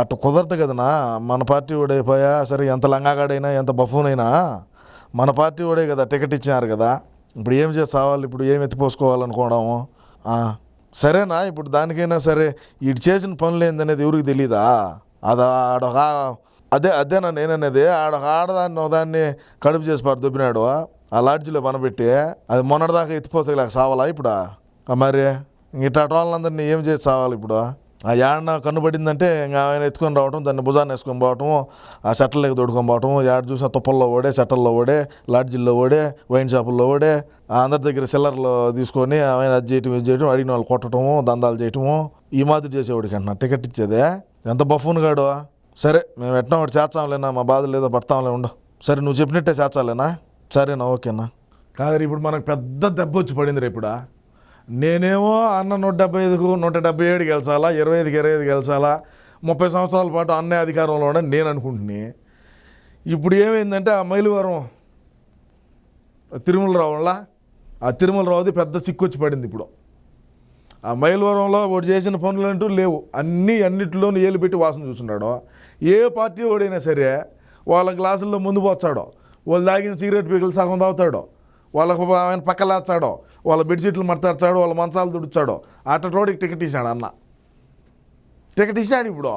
అట్ట కుదరదు కదనా. మన పార్టీ ఓడైపోయా సరే, ఎంత లంగాగాడైనా ఎంత బఫూనైనా మన పార్టీ ఓడే కదా టికెట్ ఇచ్చినారు కదా. ఇప్పుడు ఏం చేసి చావాలి, ఇప్పుడు ఏం ఎత్తిపోసుకోవాలనుకోవడము. సరేనా, ఇప్పుడు దానికైనా సరే ఇటు చేసిన పనులు ఏందనేది ఎవరికి తెలీదా? ఆడొక అదేనా నేననేది. ఆడదాన్ని ఒకదాన్ని కడుపు చేసి దొబ్బినాడు ఆ లాడ్జీలో పనబెట్టి. అది మొన్నటిదాకా ఎత్తిపోతలేక సావాలా ఇప్పుడు? మరి ఇట్లా వాళ్ళందరినీ ఏం చేసి చావాలి ఇప్పుడు? ఆ యాడన కన్నుబడిందంటే ఇంకా ఆయన ఎత్తుకొని రావటం, దాన్ని భుజాన్ని వేసుకొని పోవటం, ఆ షట్టర్లోకి దొడుకొని పోవటం, యాడ చూసిన తుప్పల్లో ఓడే, షట్టర్లో ఓడే, లాడ్జిల్లో ఓడే, వైన్ షాపుల్లో ఓడే, అందరి దగ్గర సిల్లర్లో తీసుకొని ఆయన అది చేయటం ఇది చేయటం, అడిగిన వాళ్ళు కొట్టడము, దందాలు చేయటము, ఈ మాదిరి చేసేవాడికి అంటున్నా టికెట్ ఇచ్చేదే. ఎంత బఫూన్ గాడు. సరే మేము ఎట్లా ఒకటి చేస్తాంలేనా, మా బాధలు ఏదో పడతాంలే ఉండు. సరే నువ్వు చెప్పినట్టే చేస్తాలేనా? సరేనా, ఓకేనా. కాదు ఇప్పుడు మనకు పెద్ద దెబ్బ వచ్చి పడింది రేపు. నేనేమో అన్న 175కు 177 గెలిచాలా, 25కి 25 గెలిచాలా, 30 సంవత్సరాల పాటు అన్నే అధికారంలో ఉండని నేను అనుకుంటుని. ఇప్పుడు ఏమైందంటే ఆ మైలువరం తిరుమలరావు వల్ల ఆ తిరుమలరావుది పెద్ద సిక్కొచ్చి పడింది. ఇప్పుడు ఆ మైలువరంలో వాడు చేసిన పనులు అంటూ లేవు. అన్నిటిలోనూ ఏలు పెట్టి వాసన చూస్తున్నాడు. ఏ పార్టీ వాడైనా సరే వాళ్ళ గ్లాసుల్లో ముందు పోతాడో, వాళ్ళు తాగిన సిగరెట్ పీకలు సగం తాగుతాడో, వాళ్ళకు ఆయన పక్కలేస్తాడో, వాళ్ళ బెడ్షీట్లు మడతాడు, వాళ్ళ మంచాలు తుడుచాడో, అట్టటోడికి టికెట్ ఇచ్చాడు అన్న. టికెట్ ఇచ్చాడు. ఇప్పుడు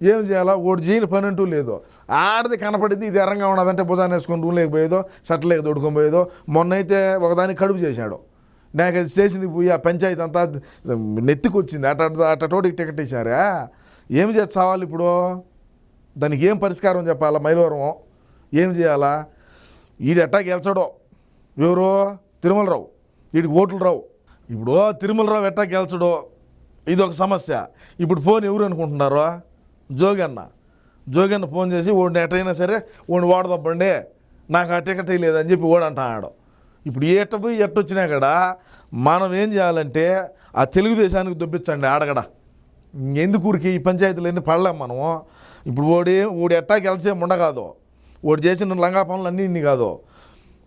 ఏం చేయాలా? ఓడి చేయని పని అంటూ లేదు. ఆడది కనపడింది ఇది ఎర్రంగా ఉన్నదంటే భుజాన్ని వేసుకొని రూమ్ లేకపోయేదో, షట్టర్లేక దొడుకొని పోయేదో. మొన్న అయితే ఒకదానికి కడుపు చేశాడు. నాకు అది స్టేషన్కి పోయి ఆ పంచాయతీ అంతా నెత్తికి వచ్చింది. అట్టటోడికి టికెట్ ఇచ్చారా? ఏం చేసి చావాలి ఇప్పుడు? దానికి ఏం పరిష్కారం చెప్పాలా? మైలవరం ఏం చేయాలా? వీడు ఎట్టా గెలిచాడో, ఎవరో తిరుమలరావు, వీడికి ఓట్లు రావు. ఇప్పుడు తిరుమలరావు ఎట్టా గెలిచడో ఇది ఒక సమస్య. ఇప్పుడు ఫోన్ ఎవరు అనుకుంటున్నారో? జోగన్న ఫోన్ చేసి ఓడిని ఎట్టయినా సరే ఓడిని వాడదబ్బండి, నాకు ఆ టికెట్ లేదని చెప్పి ఓడి అంటున్నాడు. ఇప్పుడు పోయి ఎట్టొచ్చినా కూడా మనం ఏం చేయాలంటే ఆ తెలుగుదేశానికి దొబ్బించండి ఆడగడ. ఎందుకు ఊరికి ఈ పంచాయతీలన్నీ పడలేం మనము. ఇప్పుడు ఓడి ఎట్టా గెలిచే ఉండగాదు, ఓడి చేసిన లంగా పనులు అన్నీ కాదు.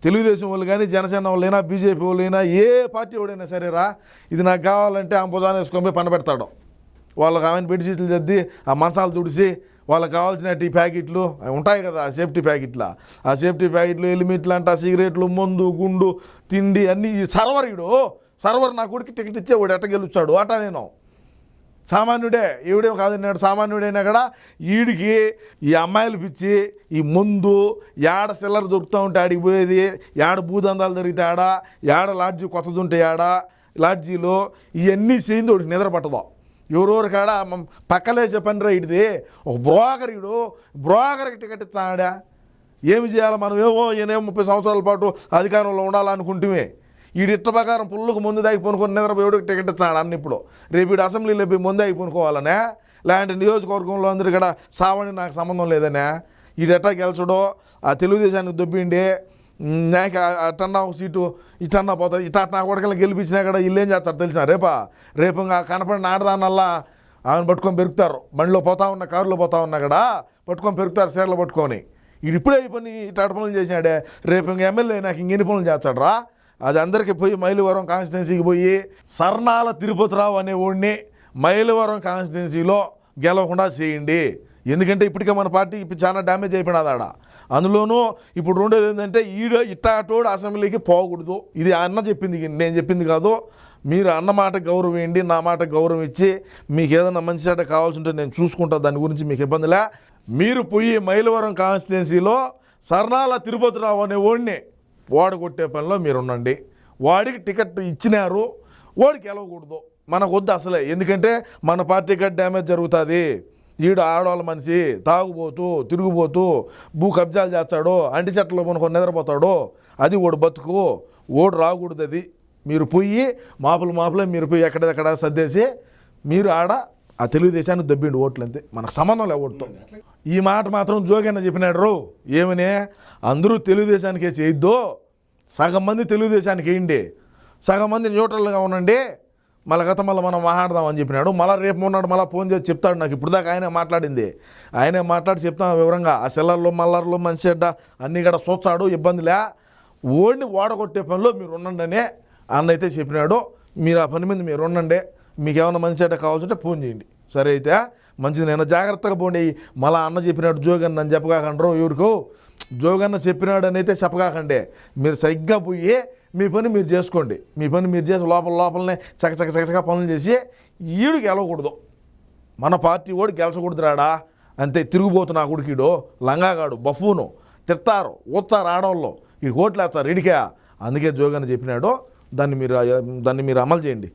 తెలుగుదేశం వాళ్ళు కానీ, జనసేన వాళ్ళైనా, బీజేపీ వాళ్ళైనా, ఏ పార్టీ వాడైనా సరేరా, ఇది నాకు కావాలంటే ఆ భుజాన్ని వేసుకొని పోయి పని పెడతాడు. వాళ్ళకి ఆమె బెడ్షీట్లు చద్ది ఆ మంచాలు తుడిసి వాళ్ళకి కావాల్సిన టీ ప్యాకెట్లు ఉంటాయి కదా, ఆ సేఫ్టీ ప్యాకెట్లు, ఆ సేఫ్టీ ప్యాకెట్లు, హెల్మెట్లు అంట, సిగరెట్లు, మందు, గుండు, తిండి అన్నీ. సర్వర్ నా కొడుకు టికెట్ ఇచ్చే వాడు ఎట్ట గెలుచాడు అట. నేను సామాన్యుడే, ఈవిడే కాదన్నాడు, సామాన్యుడైనా కూడా వీడికి ఈ అమ్మాయిలు పిచ్చి, ఈ ముందు ఏడ సిల్లర్ దొరుకుతూ ఉంటే ఆడికి పోయేది, ఏడ భూదందాలు దొరికితే ఏడ లాడ్జీ కొత్తది ఉంటే లాడ్జీలో ఇవన్నీ చేయింది వాడికి నిద్ర పట్టదు. ఎవరెవరి కాడ పక్కలేసే పని రా ఇడిది. ఒక బ్రోకర్కి టికెట్ ఇస్తాడా? ఏమి చేయాలి మనం? ఈయనేమో 30 సంవత్సరాల పాటు అధికారంలో ఉండాలనుకుంటే వీడి ఇట్ట ప్రకారం పుల్లుకు ముందు దాగి పొనుకొని నిద్రపోయేవాడికి టికెట్ ఇస్తాడు అన్న. ఇప్పుడు రేపు వీడు అసెంబ్లీలో పోయి ముందు దాగి పొనుకోవాలనే, లేదంటే నియోజకవర్గంలో అందరూ ఇక్కడ సావని నాకు సంబంధం లేదనే. వీడు ఎట్టా గెలిచడో ఆ తెలుగుదేశానికి దొబ్బిండి. నాకు అట్టన్నా ఒక సీటు ఇట్టన్నా పోతుంది. ఇట్ట నా కొడకలు గెలిపించినా కూడా వీళ్ళు ఏం చేస్తారు తెలిసిన? రేపు ఇంకా కనపడిన ఆడదానల్లా ఆమెను పట్టుకొని పెరుగుతారు. బండిలో పోతా ఉన్న, కారులో పోతా ఉన్నా కూడా పట్టుకొని పెరుగుతారు చీరలు పట్టుకొని. వీడు ఇప్పుడే పని ఇట్ట పనులు చేసినాడే, రేపు ఇంక ఎమ్మెల్యే నాకు ఇంకెన్ని పనులు చేస్తాడు రా? అది అందరికీ పోయి మైలవరం కాన్స్టిట్యున్సీకి పోయి సర్నాల తిరుపతిరావు అనే వాడిని మైలవరం కాన్స్టిట్యున్సీలో గెలవకుండా చేయండి. ఎందుకంటే ఇప్పటికే మన పార్టీకి చాలా డ్యామేజ్ అయిపోయినది ఆడ. అందులోనూ ఇప్పుడు రెండోది ఏంటంటే ఇట్టాటోడు అసెంబ్లీకి పోకూడదు. ఇది అన్న చెప్పింది, నేను చెప్పింది కాదు. మీరు అన్న మాట గౌరవం ఇవ్వండి, నా మాట గౌరవం ఇచ్చి మీకు ఏదైనా మంచి చెడ్డ కావాల్సి ఉంటే నేను చూసుకుంటా, దాని గురించి మీకు ఇబ్బందిలే. మీరు పోయి మైలవరం కాన్స్టిట్యున్సీలో సర్నాల తిరుపతిరావు అనే వాడిని ఓడగొట్టే పనిలో మీరు ఉండండి. వాడికి టికెట్ ఇచ్చినారు, వాడికి గెలవకూడదు. మనకు వద్దు అసలే. ఎందుకంటే మన పార్టీకి డ్యామేజ్ జరుగుతుంది. ఈడు ఆడవాళ్ళ మనిషి, తాగుబోతూ తిరుగుబోతూ భూ కబ్జాలు చేస్తాడు, అంటి చెట్లలో కొనుక్కొని నిద్రపోతాడు. అది ఓడు బతుకు, ఓడు రాకూడదు. అది మీరు పోయి మాపులే మీరు పోయి ఎక్కడెక్కడ సర్దేసి మీరు ఆడ ఆ తెలుగుదేశాన్ని దొబ్బిండి ఓట్లు. అంతే, మనకు సంబంధం లేదు ఓటుతో. ఈ మాట మాత్రం జోగన్న చెప్పినాడు రో. ఏమనే? అందరూ తెలుగుదేశానికే చేయొద్దు, సగం మంది తెలుగుదేశానికి వేయండి, సగం మంది న్యూట్రల్గా ఉండండి, మళ్ళీ మనం మాట్లాడదామని చెప్పినాడు. మళ్ళీ రేపు మొన్నాడు మళ్ళీ ఫోన్ చేసి చెప్తాడు నాకు. ఇప్పుడు దాకా ఆయనే మాట్లాడింది, ఆయనే మాట్లాడి చెప్తాం వివరంగా. ఆ సెల్లర్లు మల్లర్లు మంచి చెడ్డ అన్నీ కూడా చూస్తాడు, ఇబ్బందిలే. ఓడిని ఓడగొట్టే పనిలో మీరు ఉండండి అనే అన్న అయితే చెప్పినాడు. మీరు ఆ పని మీద మీరు ఉండండి, మీకు ఏమైనా మంచి చెడ్డ కావాల్సింటే ఫోన్ చేయండి. సరే అయితే మంచిది, నేను జాగ్రత్తగా పోండి. మళ్ళా అన్న చెప్పినాడు జోగన్న నన్ను చెప్పకాకండ్రు ఎవరికో, జోగన్న చెప్పినాడు అయితే చెప్పకాకండి. మీరు సరిగ్గా పోయి మీ పని మీరు చేసుకోండి. మీ పని మీరు చేసి లోపలనే చకచక పనులు చేసి ఈడు గెలవకూడదు, మన పార్టీ ఓడి గెలచకూడదు రాడా అంతే. తిరిగిపోతున్నా కొడుకీడు లంగాగాడు బఫూను, తిడతారు ఊస్తారు ఆడవాళ్ళు, ఈ ఓట్లు వేస్తారు ఇడికా. అందుకే జోగన్న చెప్పినాడు, దాన్ని మీరు అమలు చేయండి.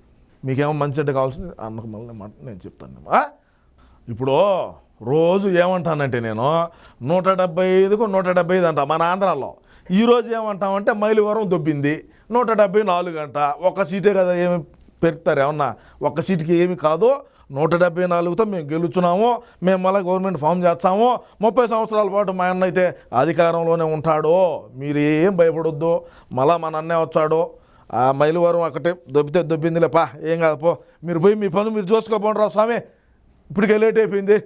మీకేమో మంచి చెడ్డ కావాల్సింది అన్నకు మళ్ళీ మాట నేను చెప్తాను. ఇప్పుడు రోజు ఏమంటానంటే నేను 175కు 175 అంట మన ఆంధ్రాలో. ఈరోజు ఏమంటామంటే మైలవరం దొబ్బింది 174 అంట. ఒక్క సీటే కదా, ఏమి పెరుగుతారు ఏమన్నా? ఒక్క సీటుకి ఏమి కాదు, 174తో మేము గెలుచున్నాము. మేము మళ్ళీ గవర్నమెంట్ ఫామ్ చేస్తాము. 30 సంవత్సరాల పాటు మా అన్న అయితే అధికారంలోనే ఉంటాడు. మీరు ఏం భయపడొద్దు. మళ్ళా మన అన్నే వచ్చాడు. ఆ మైలవరం ఒకటే దొబ్బిందిలే పా, ఏం కాదు పో. మీరు పోయి మీ పనులు మీరు చూసుకోపోండి రా స్వామి, ఇప్పటికే లేట్ అయిపోయింది.